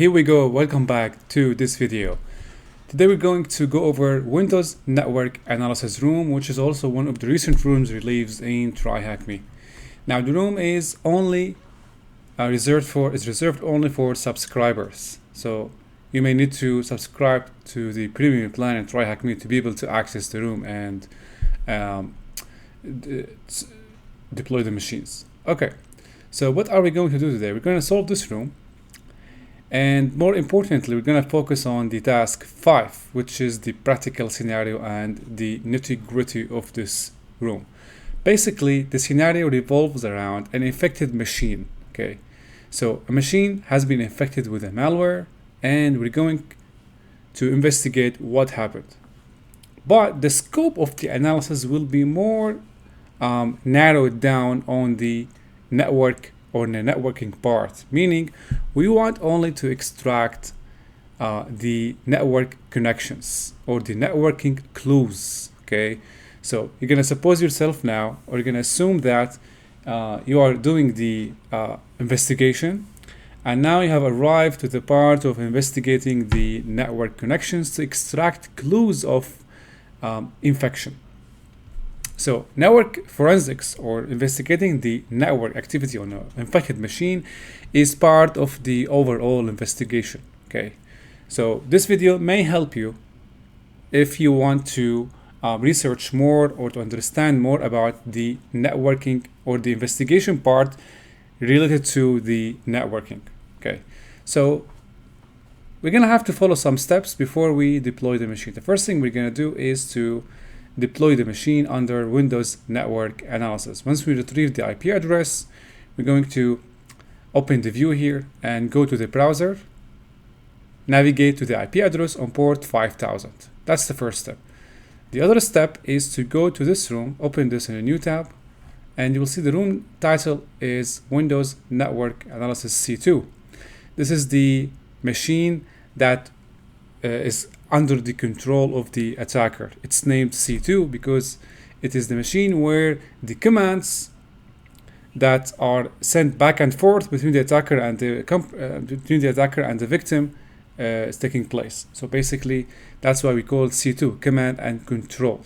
here we go. Welcome back to this video. Today we're going to go over Windows Network Analysis room, which is also one of the recent rooms released in TryHackMe. Now the room is only reserved only for subscribers. So you may need to subscribe to the premium plan in TryHackMe to be able to access the room and deploy the machines. Okay, so what are we going to do today? We're going to solve this room. And more importantly, we're going to focus on the task 5, which is the practical scenario and the nitty-gritty of this room. Basically, the scenario revolves around an infected machine. Okay, so a machine has been infected with a malware, and we're going to investigate what happened. But the scope of the analysis will be more narrowed down on the network or the networking part, meaning we want only to extract the network connections or the networking clues. Okay, so you're gonna suppose yourself now, or you're gonna assume that you are doing the investigation, and now you have arrived to the part of investigating the network connections to extract clues of infection. So network forensics, or investigating the network activity on an infected machine, is part of the overall investigation. Okay, so this video may help you if you want to research more or to understand more about the networking or the investigation part related to the networking. Okay, so we're gonna have to follow some steps before we deploy the machine. The first thing we're gonna do is to deploy the machine under Windows Network Analysis. Once we retrieve the IP address, we're going to open the view here and go to the browser, navigate to the IP address on port 5000. That's the first step. The other step is to go to this room, open this in a new tab, and you will see the room title is Windows Network Analysis C2. This is the machine that is under the control of the attacker. It's named C2 because it is the machine where the commands that are sent back and forth between the attacker and the victim is taking place. So basically, that's why we call it C2, command and control.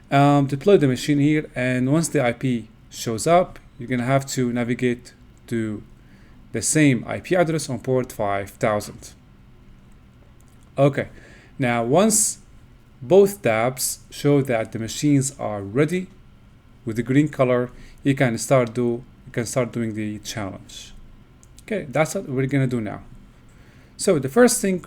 Deploy the machine here, and once the IP shows up, you're gonna have to navigate to the same IP address on port 5000. Okay, now once both tabs show that the machines are ready with the green color, you can start doing the challenge. Okay, that's what we're gonna do now. So the first thing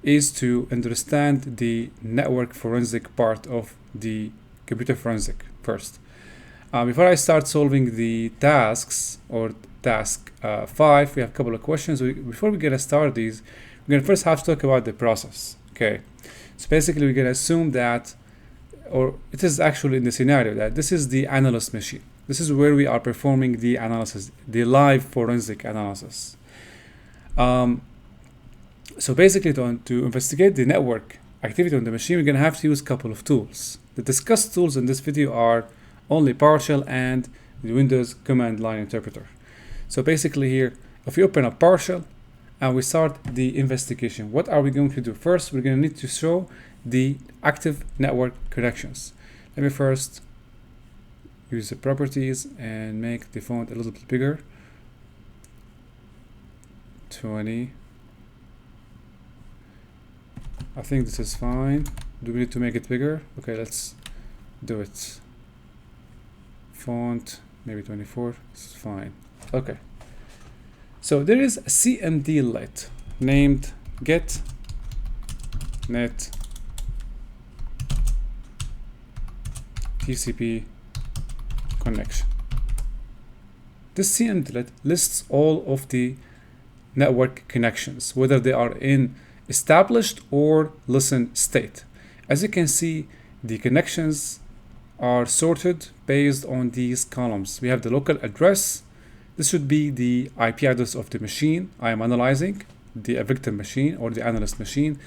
is to understand the network forensic part of the computer forensic first. Before I start solving the tasks or task 5, we have a couple of questions. Before we get started these, we're going to first have to talk about the process. Okay, so basically we're going to assume that, or it is actually in the scenario that this is the analyst machine. This is where we are performing the analysis, the live forensic analysis. So basically to investigate the network activity on the machine, we're going to have to use a couple of tools. The discussed tools in this video are only Powershell and the Windows command line interpreter. So basically here, if we open up Powershell and we start the investigation, what are we going to do? First, we're going to need to show the active network connections. Let me first use the properties and make the font a little bit bigger. 20. I think this is fine. Do we need to make it bigger? Okay, let's do it. Font, maybe 24. It's fine. Okay. So there is a cmdlet named get net TCP connection. This cmdlet lists all of the network connections, whether they are in established or listen state. As you can see, the connections are sorted based on these columns. We have the local address. This should be the IP address of the machine I am analyzing, the victim machine or the analyst machine.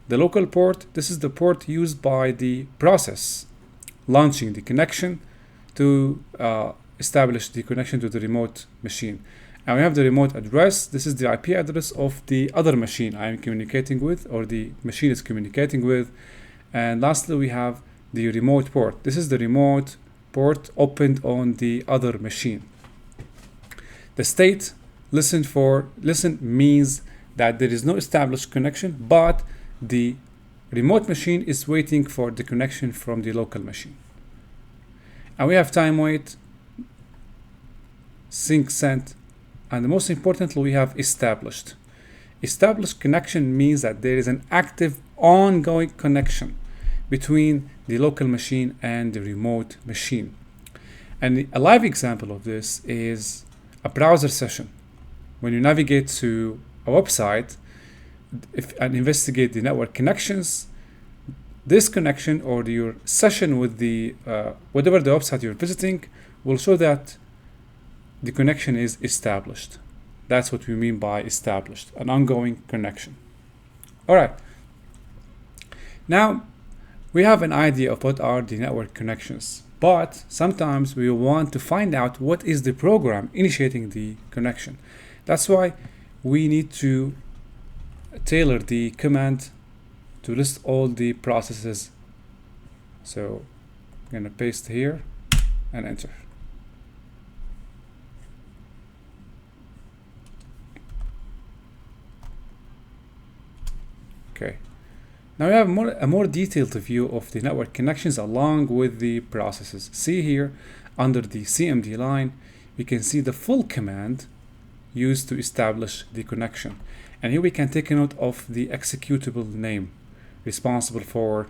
The local port, this is the port used by the process launching the connection to establish the connection to the remote machine. And we have the remote address. This is the IP address of the other machine I am communicating with, or the machine is communicating with. And lastly, we have the remote port. This is the remote port opened on the other machine. The state listen means that there is no established connection, but the remote machine is waiting for the connection from the local machine. And we have time wait, sync sent, and most importantly, we have established. Established connection means that there is an active ongoing connection between the local machine and the remote machine. And a live example of this is a browser session. When you navigate to a website and investigate the network connections, this connection or your session with the whatever the website you're visiting will show that the connection is established. That's what we mean by established, an ongoing connection. All right. Now, we have an idea of what are the network connections, but sometimes we want to find out what is the program initiating the connection. That's why we need to tailor the command to list all the processes. So I'm gonna paste here and enter. Okay. Now we have a more detailed view of the network connections along with the processes. See here under the CMD line, we can see the full command used to establish the connection. And here we can take a note of the executable name responsible for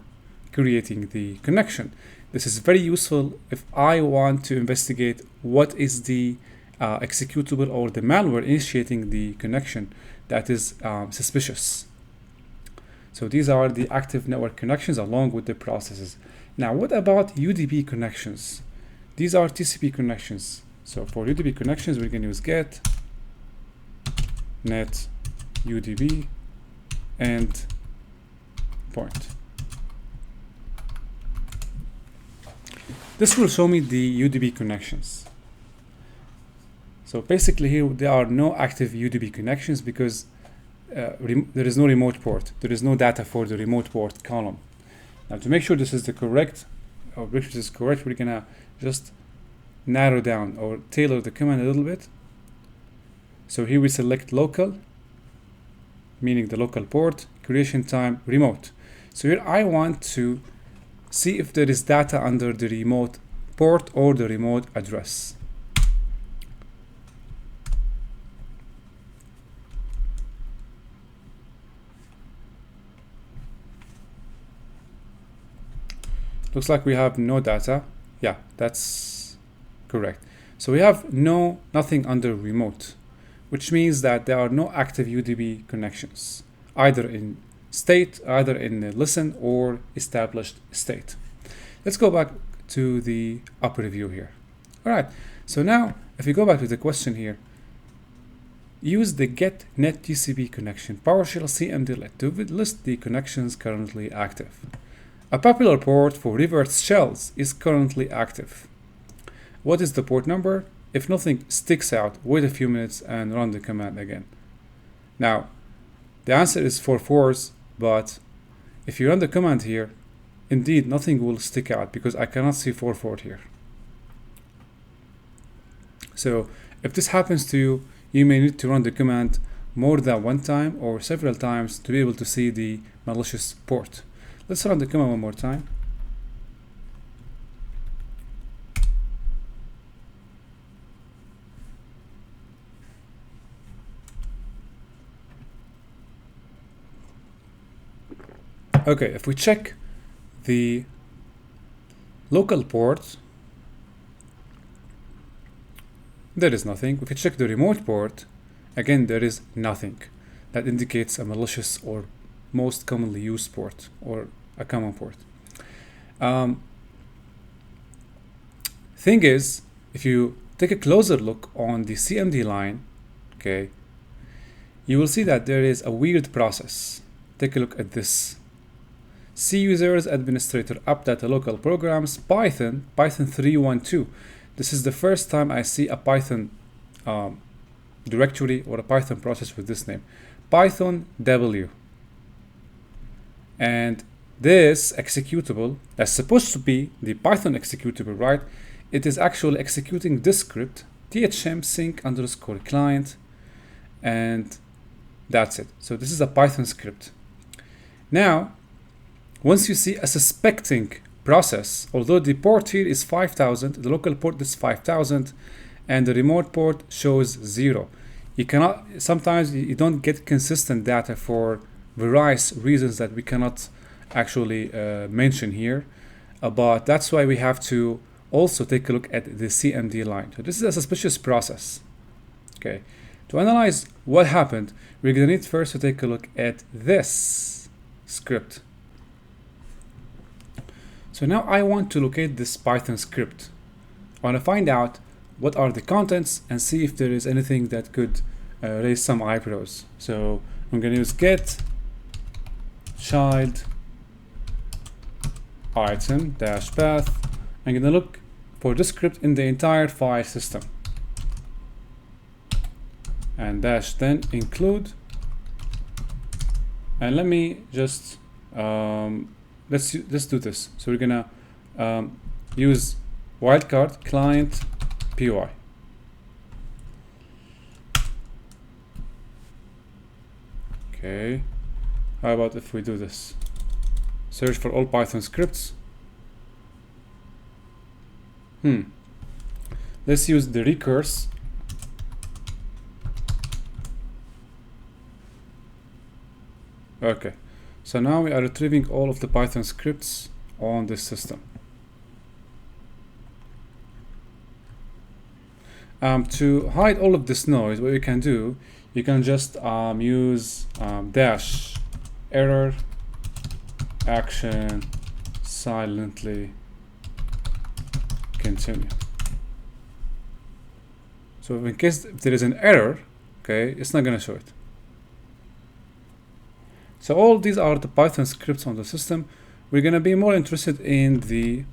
creating the connection. This is very useful if I want to investigate what is the executable or the malware initiating the connection that is suspicious. So these are the active network connections along with the processes. Now, what about UDP connections? These are TCP connections. So for UDP connections, we can use get net UDP and point. This will show me the UDP connections. So basically here there are no active UDP connections because there is no remote port. There is no data for the remote port column. Now to make sure this is the correct, or which is correct, we're gonna just narrow down or tailor the command a little bit. So here we select local, meaning the local port, creation time, remote. So here I want to see if there is data under the remote port or the remote address. Looks like we have no data. Yeah, that's correct. So we have nothing under remote, which means that there are no active UDP connections, either in state, either in the listen or established state. Let's go back to the upper view here. All right, so now if we go back to the question here, use the get net TCP connection PowerShell CMDLets to list the connections currently active. A popular port for reverse shells is currently active. What is the port number? If nothing sticks out, wait a few minutes and run the command again. Now, the answer is 4/4, but if you run the command here, indeed nothing will stick out because I cannot see 4/4 here. So if this happens to you, you may need to run the command more than one time or several times to be able to see the malicious port. Let's run the command one more time. Okay, if we check the local port, there is nothing. If we check the remote port, again, there is nothing. That indicates a malicious or most commonly used port or a common port. Thing is, if you take a closer look on the CMD line, okay, you will see that there is a weird process. Take a look at this. C users administrator appdata local programs Python 3.1.2. This is the first time I see a Python directory or a Python process with this name, Python W. And this executable that's supposed to be the Python executable, right? It is actually executing this script, thm sync underscore client, and that's it. So this is a Python script. Now, once you see a suspecting process, although the port here is 5000, the local port is 5000, and the remote port shows 0. You cannot, sometimes you don't get consistent data for various reasons that we cannot actually mention here, but that's why we have to also take a look at the CMD line. So this is a suspicious process. Okay, to analyze what happened, we're gonna need first to take a look at this script. So now I want to locate this Python script. I want to find out what are the contents and see if there is anything that could raise some eyebrows. So I'm going to use get child item dash path. I'm going to look for this script in the entire file system, and dash then include. And let me just let's do this. So we're gonna use wildcard client py. Okay, how about if we do this? Search for all Python scripts. Let's use the recurse. Okay, so now we are retrieving all of the Python scripts on this system. To hide all of this noise, what you can do, you can just use dash error action silently continue. So in case there is an error, okay, it's not going to show it. So all these are the Python scripts on the system. We're going to be more interested in the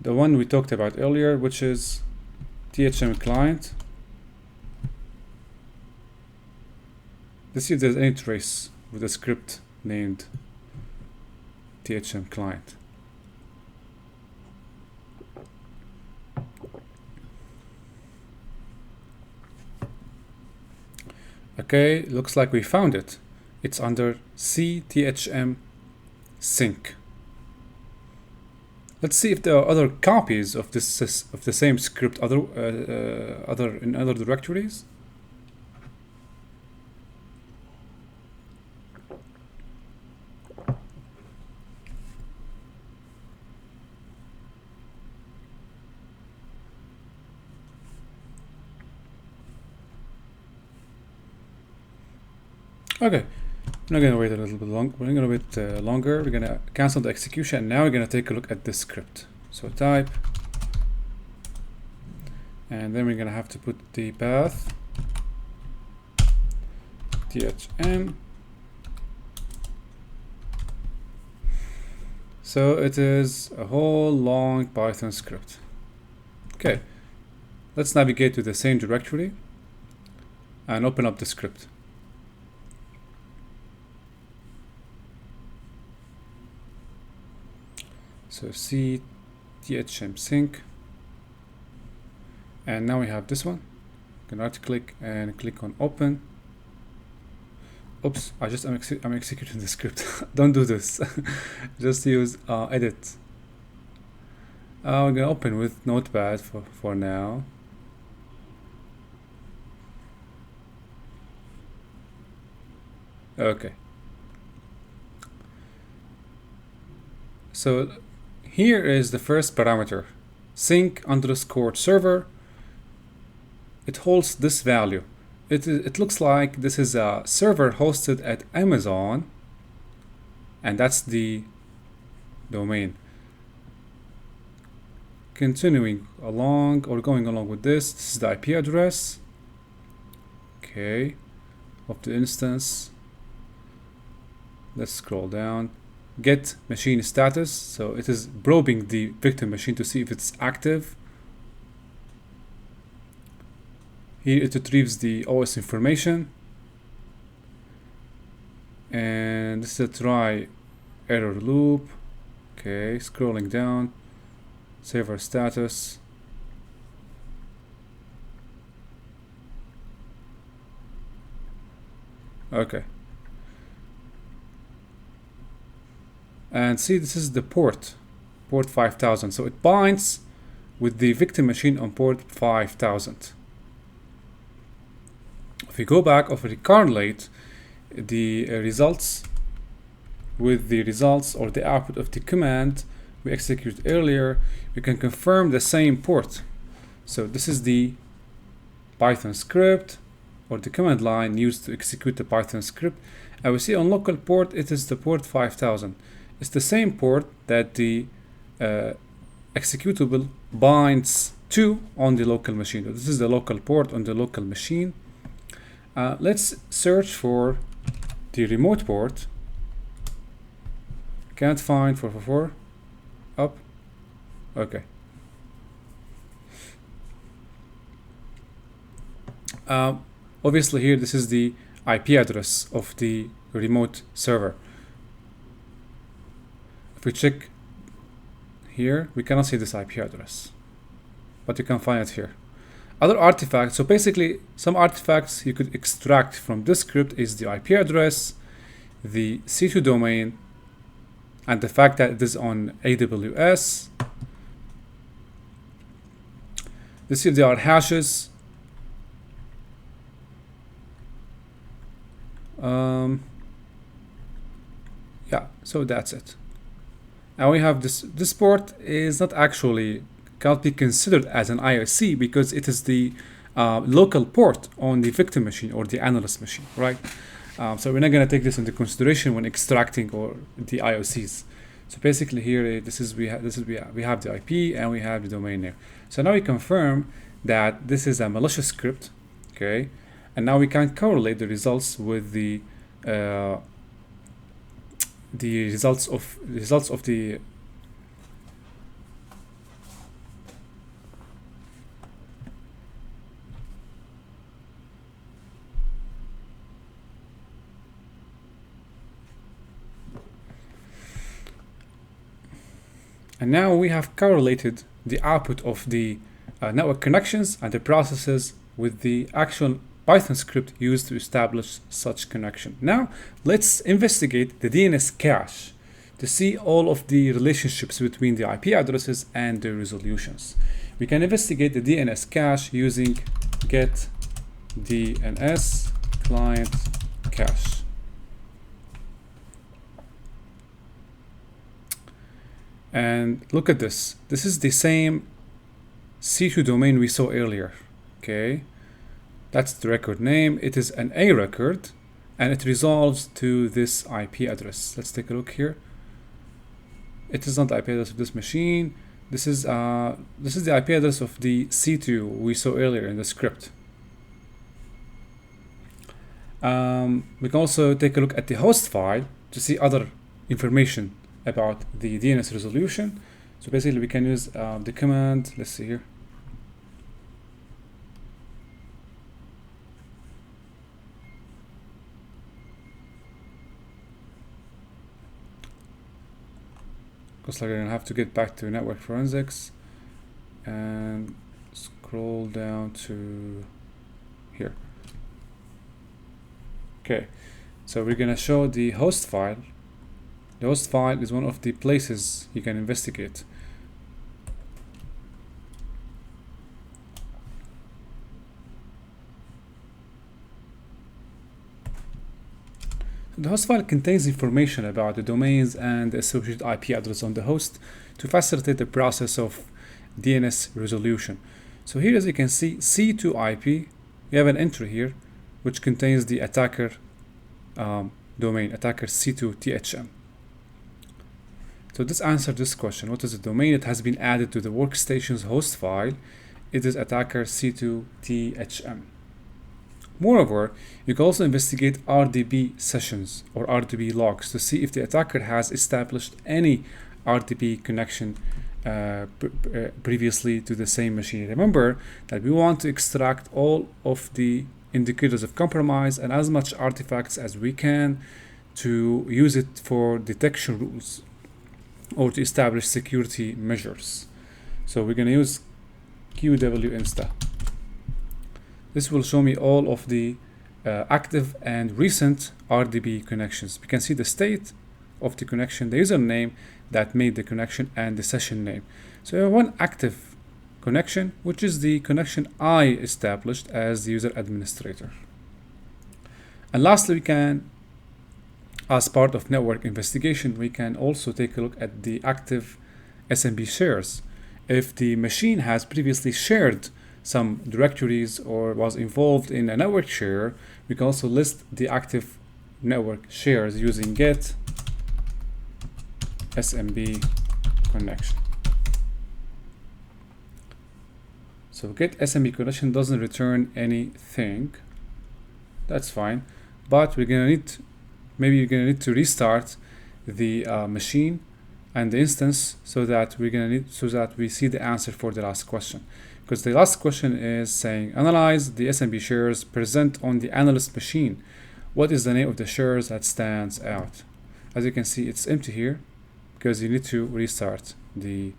one we talked about earlier, which is THM client. Let's see if there's any trace with a script named THM client. Okay, looks like we found it. It's under cthm sync. Let's see if there are other copies of this of the same script in other directories. Okay, we're not going to wait a little bit long. We're going to wait longer. We're going to cancel the execution. And now we're going to take a look at this script. So type, and then we're going to have to put the path thm. So it is a whole long Python script. Okay, let's navigate to the same directory and open up the script. So cthm sync, and now we have this one. You can right click and click on open. Oops, I'm executing the script. Don't do this. Just use edit. We're gonna open with Notepad for now. Okay. So here is the first parameter, sync underscore server. It holds this value. It looks like this is a server hosted at Amazon, and that's the domain. Continuing along or going along with this is the IP address, okay, of the instance. Let's scroll down. Get machine status, so it is probing the victim machine to see if it's active. Here it retrieves the OS information, and this is a try error loop. Okay, scrolling down, server status. Okay, and see, this is the port 5000, so it binds with the victim machine on port 5000. If we go back or correlate the results with the results or the output of the command we executed earlier, we can confirm the same port. So this is the Python script or the command line used to execute the Python script, and we see on local port it is the port 5000. It's the same port that the executable binds to on the local machine. So this is the local port on the local machine. Let's search for the remote port. Can't find 444. Up. Okay. Obviously here this is the IP address of the remote server. If we check here, we cannot see this IP address, but you can find it here. Other artifacts, so basically some artifacts you could extract from this script is the IP address, the C2 domain, and the fact that it is on AWS. This here, there are hashes. Yeah, so that's it. And we have this port is not actually, cannot be considered as an IOC because it is the local port on the victim machine or the analyst machine, right? So we're not going to take this into consideration when extracting or the IOCs. So basically here, we have the IP and we have the domain name. So now we confirm that this is a malicious script, okay? And now we can correlate the results with the results of the and now we have correlated the output of the network connections and the processes with the actual Python script used to establish such connection. Now let's investigate the DNS cache to see all of the relationships between the IP addresses and the resolutions. We can investigate the DNS cache using get DNS client cache. And look at this. This is the same C2 domain we saw earlier. Okay. That's the record name. It is an A record and it resolves to this IP address. Let's take a look here. It is not the IP address of this machine. This is the IP address of the C2 we saw earlier in the script. We can also take a look at the host file to see other information about the DNS resolution. So basically we can use the command, let's see here. Looks like we're gonna have to get back to network forensics and scroll down to here. Okay, so we're gonna show the host file. The host file is one of the places you can investigate. The host file contains information about the domains and the associated IP address on the host to facilitate the process of DNS resolution. So here, as you can see, C2 IP, we have an entry here which contains the attacker domain, attacker C2 THM. So this answers this question. What is the domain? It has been added to the workstation's host file. It is attacker C2 THM. Moreover, you can also investigate RDP sessions or RDP logs to see if the attacker has established any RDP connection previously to the same machine. Remember that we want to extract all of the indicators of compromise and as much artifacts as we can to use it for detection rules or to establish security measures. So we're going to use qwinsta. This will show me all of the active and recent RDP connections. We can see the state of the connection, the username that made the connection, and the session name. So we have one active connection, which is the connection I established as the user administrator. And lastly, we can, as part of network investigation, we can also take a look at the active SMB shares. If the machine has previously shared some directories or was involved in a network share, we can also list the active network shares using get SMB connection. So get SMB connection doesn't return anything. That's fine, but we're gonna need, maybe you're gonna need to restart the machine and the instance so that we see the answer for the last question. Because the last question is saying analyze the SMB shares present on the analyst machine. What is the name of the shares that stands out? As you can see, it's empty here because you need to restart the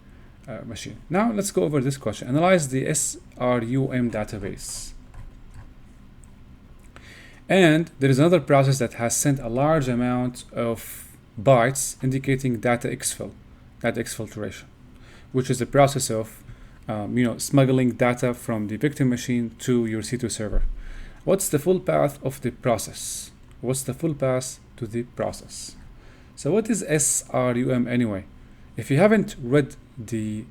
machine. Now let's go over this question. Analyze the SRUM database. And there is another process that has sent a large amount of bytes indicating data exfiltration, which is the process of smuggling data from the victim machine to your C2 server. What's the full path of the process? What's the full path to the process? So what is SRUM anyway? If you haven't read the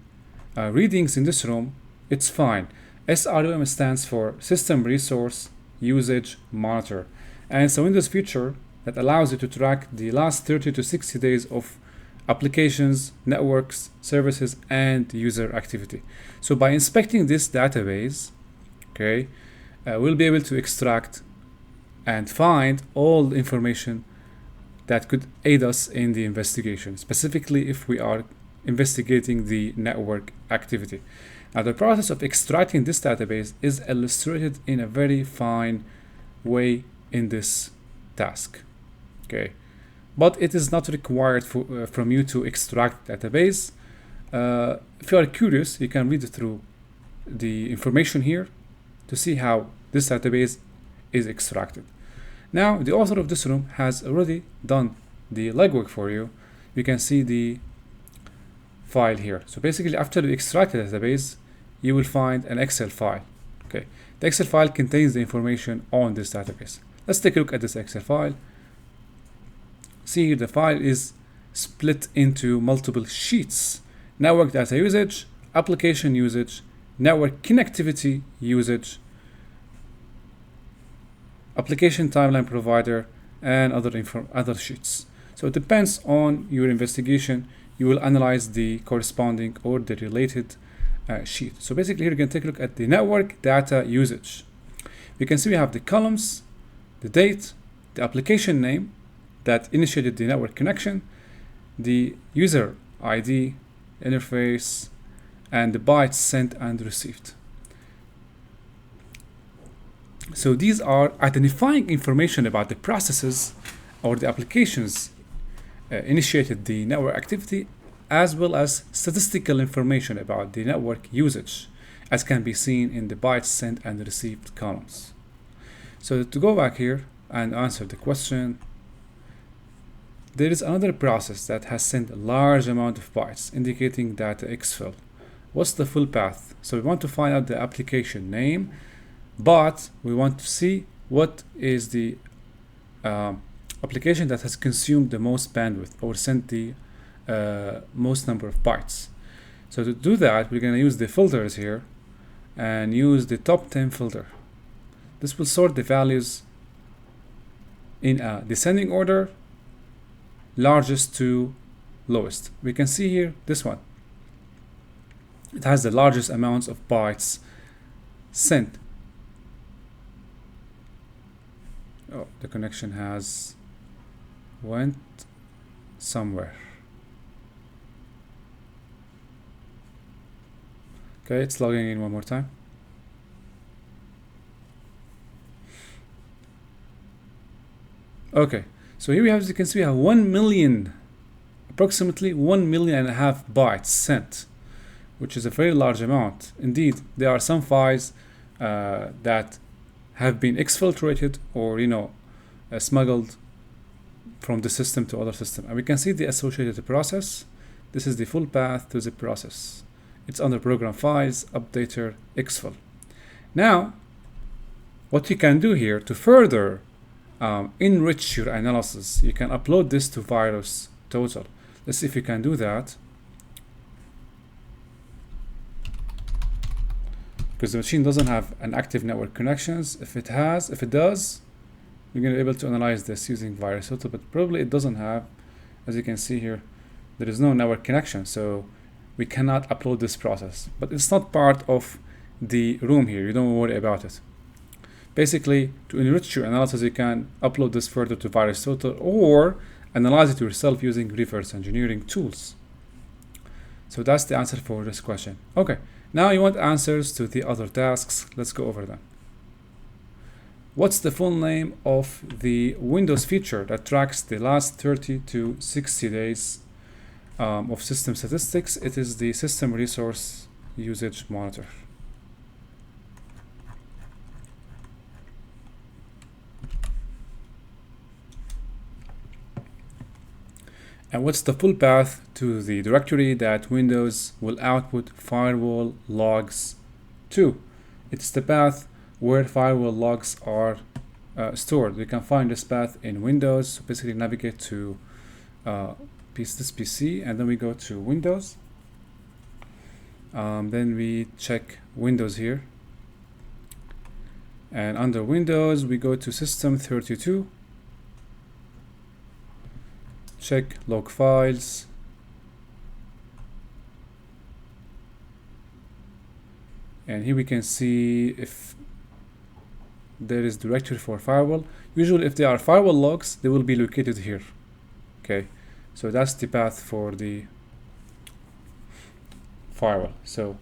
readings in this room, it's fine. SRUM stands for System Resource Usage Monitor, and it's a Windows feature that allows you to track the last 30 to 60 days of applications, networks, services, and user activity. So by inspecting this database, okay, we'll be able to extract and find all the information that could aid us in the investigation, specifically if we are investigating the network activity. Now, the process of extracting this database is illustrated in a very fine way in this task, okay? But it is not required from you to extract database. If you are curious, you can read through the information here to see how this database is extracted. Now, the author of this room has already done the legwork for you. You can see the file here. So basically, after you extract the database, you will find an Excel file. Okay, the Excel file contains the information on this database. Let's take a look at this Excel file. See here, the file is split into multiple sheets: network data usage, application usage, network connectivity usage, application timeline provider, and other sheets. So it depends on your investigation. You will analyze the corresponding or the related sheet. So basically here you can take a look at the network data usage. You can see we have the columns, the date, the application name that initiated the network connection, the user ID, interface, and the bytes sent and received. So these are identifying information about the processes or the applications initiated the network activity, as well as statistical information about the network usage, as can be seen in the bytes sent and received columns. So to go back here and answer the question, there is another process that has sent a large amount of bytes indicating data exfil. What's the full path? So we want to find out the application name, but we want to see what is the application that has consumed the most bandwidth or sent the most number of bytes. So to do that, we're going to use the filters here and use the top 10 filter. This will sort the values in a descending order, largest to lowest. We can see here this one. It has the largest amounts of bytes sent. Oh, the connection has went somewhere. Okay, it's logging in one more time. Okay, so here we have, as you can see, we have 1 million, approximately 1.5 million bytes sent, which is a very large amount. Indeed, there are some files that have been exfiltrated or smuggled from the system to other system, and we can see the associated process. This is the full path to the process. It's under program files, updater, exfil. Now, what you can do here to further enrich your analysis, you can upload this to VirusTotal. Let's see if you can do that. Because the machine doesn't have an active network connections. If it does, we're going to be able to analyze this using VirusTotal, but probably it doesn't have. As you can see here, there is no network connection, so we cannot upload this process. But it's not part of the room here. You don't worry about it. Basically, to enrich your analysis, you can upload this further to VirusTotal or analyze it yourself using reverse engineering tools. So that's the answer for this question. Okay, now you want answers to the other tasks. Let's go over them. What's the full name of the Windows feature that tracks the last 30 to 60 days of system statistics? It is the System Resource Usage Monitor. And what's the full path to the directory that Windows will output firewall logs to? It's the path where firewall logs are stored. We can find this path in Windows. So basically navigate to this PC, and then we go to Windows. Then we check Windows here. And under Windows, we go to System 32. Check log files. And here we can see if there is directory for firewall. Usually if there are firewall logs, they will be located here. Okay, so that's the path for the firewall. So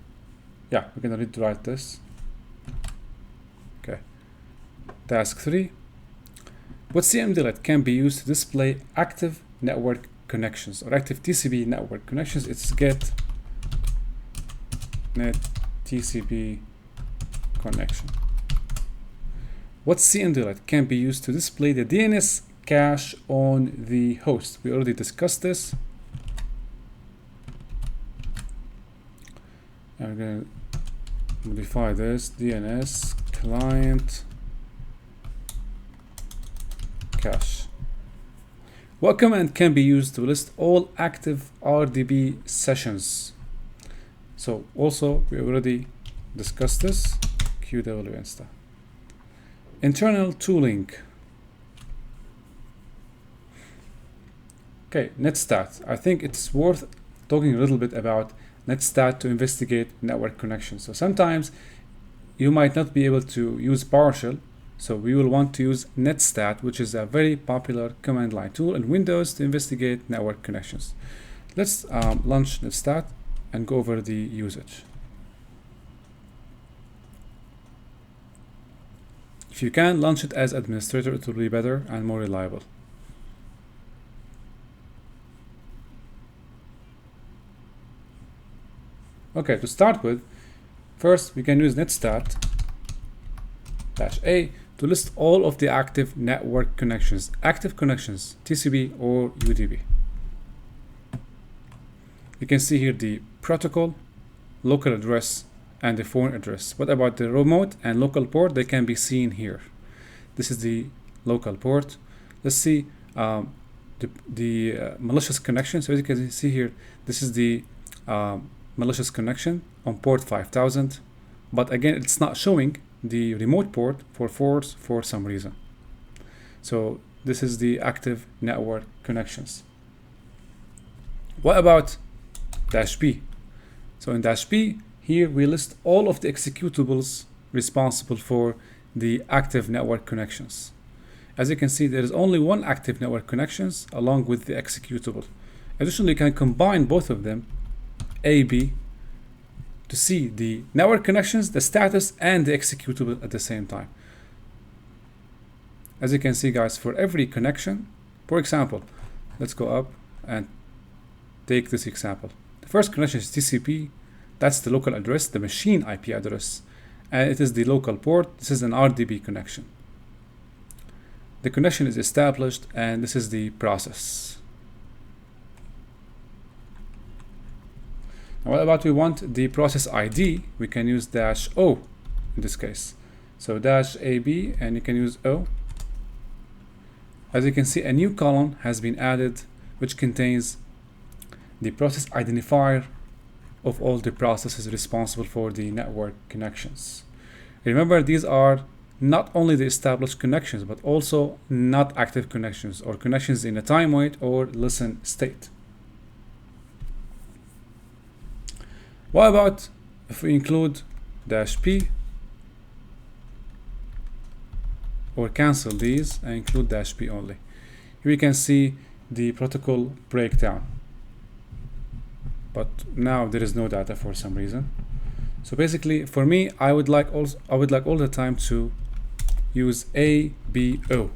yeah, we're gonna rewrite this. Okay, task 3. What cmdlet can be used to display active network connections or active TCP network connections? It's get net TCP connection. What cmdlet can be used to display the DNS cache on the host? We already discussed this. And we're going to modify this DNS client cache. What command can be used to list all active RDB sessions? So also we already discussed this. QW insta. Internal tooling. Okay, netstat. I think it's worth talking a little bit about netstat to investigate network connections. So sometimes you might not be able to use PowerShell, so we will want to use netstat, which is a very popular command line tool in Windows to investigate network connections. Let's launch netstat and go over the usage. If you can launch it as administrator, it will be better and more reliable. Okay, to start with, first we can use netstat -a to list all of the active network connections, TCP or UDP. You can see here the protocol, local address, and the phone address. What about the remote and local port? They can be seen here. This is the local port. Let's see the malicious connection. So as you can see here, this is the malicious connection on port 5000. But again, it's not showing the remote port for some reason. So this is the active network connections. What about -b? So in -b, here we list all of the executables responsible for the active network connections. As you can see, there is only one active network connections along with the executable. Additionally, you can combine both of them, AB, to see the network connections, the status, and the executable at the same time. As you can see, guys, for every connection, for example, let's go up and take this example. The first connection is TCP. That's the local address, the machine IP address, and it is the local port. This is an RDP connection. The connection is established, and this is the process. Now, what about we want the process ID? We can use -O in this case. So -AB, and you can use O. As you can see, a new column has been added, which contains the process identifier of all the processes responsible for the network connections. Remember, these are not only the established connections, but also not active connections or connections in a time wait or listen state. What about if we include -P or cancel these and include -P only? Here we can see the protocol breakdown, but now there is no data for some reason. So basically, for me, I would like all the time to use ABO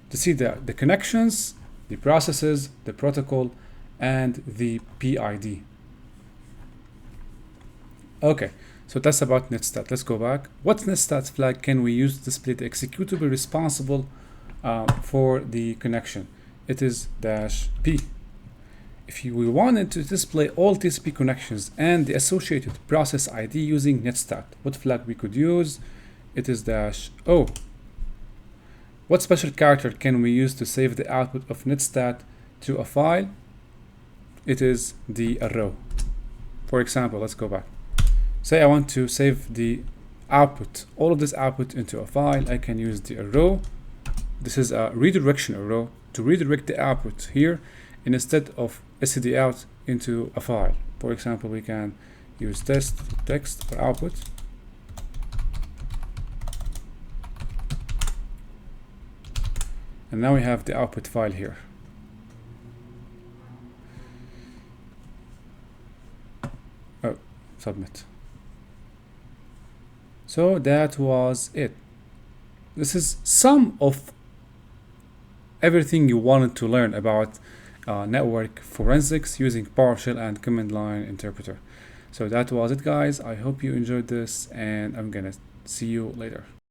to see the connections, the processes, the protocol, and the PID. Okay, so that's about netstat. Let's go back. What netstat flag can we use to display the executable responsible for the connection? It is -P. If we wanted to display all TCP connections and the associated process ID using netstat, what flag we could use? It is -O. What special character can we use to save the output of netstat to a file? It is the arrow. For example, let's go back. Say I want to save the output, all of this output into a file. I can use the arrow. This is a redirection arrow to redirect the output here, and instead of std out into a file. For example, we can use text for output. And now we have the output file here. Oh, submit. So that was it. This is some of everything you wanted to learn about network forensics using PowerShell and command line interpreter. So that was it, guys. I hope you enjoyed this, and I'm gonna see you later.